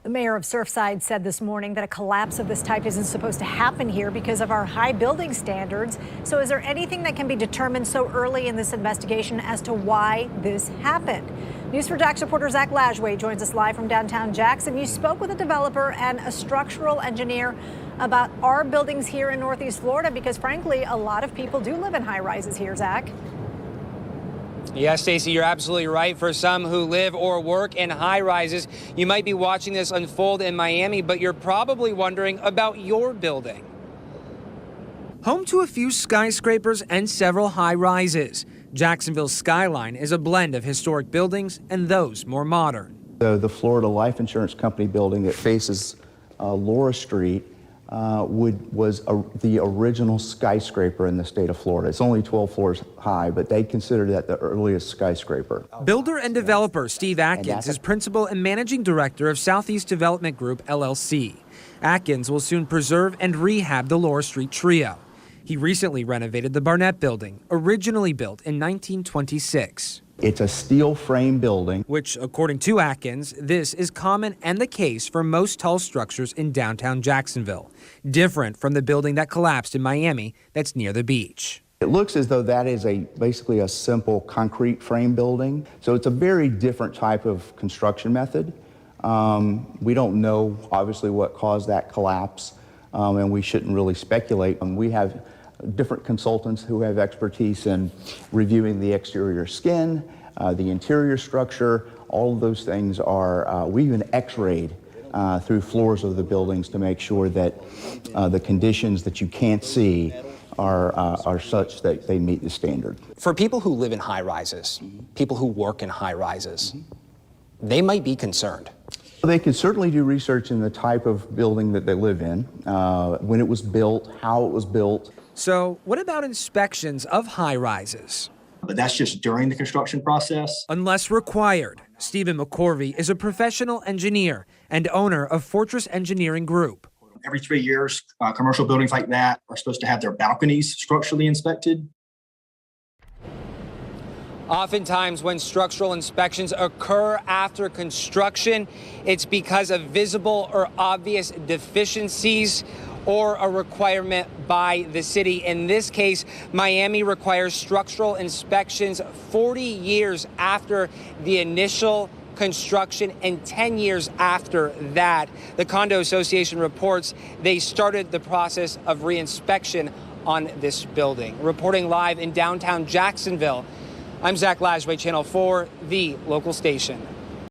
The mayor of Surfside said this morning that a collapse of this type isn't supposed to happen here because of our high building standards. So is there anything that can be determined so early in this investigation as to why this happened? News for Jax reporter Zach Lajway joins us live from downtown Jackson. You spoke with a developer and a structural engineer about our buildings here in Northeast Florida because, frankly, a lot of people do live in high rises here, Zach. Yes, Stacey, you're absolutely right. For some who live or work in high rises, you might be watching this unfold in Miami, but you're probably wondering about your building. Home to a few skyscrapers and several high rises, Jacksonville's skyline is a blend of historic buildings and those more modern. The Florida Life Insurance Company building that faces Laura Street was the original skyscraper in the state of Florida. It's only 12 floors high, but they consider that the earliest skyscraper. Builder and developer Steve Atkins is principal and managing director of Southeast Development Group, LLC. Atkins will soon preserve and rehab the Laura Street trio. He recently renovated the Barnett building, originally built in 1926. It's a steel frame building. Which, according to Atkins, this is common and the case for most tall structures in downtown Jacksonville. Different from the building that collapsed in Miami that's near the beach. It looks as though that is basically a simple concrete frame building. So it's a very different type of construction method. We don't know, obviously, what caused that collapse, and we shouldn't really speculate. We have different consultants who have expertise in reviewing the exterior skin, the interior structure. All of those things are, we even x-rayed through floors of the buildings to make sure that the conditions that you can't see are such that they meet the standard. For people who live in high rises, people who work in high rises, they might be concerned. They could certainly do research in the type of building that they live in, when it was built, how it was built. So what about inspections of high rises? But that's just during the construction process. Unless required. Stephen McCorvey is a professional engineer and owner of Fortress Engineering Group. Every 3 years, commercial buildings like that are supposed to have their balconies structurally inspected. Oftentimes when structural inspections occur after construction, it's because of visible or obvious deficiencies or a requirement by the city. In this case, Miami requires structural inspections 40 years after the initial construction and 10 years after that. The Condo Association reports they started the process of reinspection on this building. Reporting live in downtown Jacksonville, I'm Zach Lajway, Channel 4, the local station.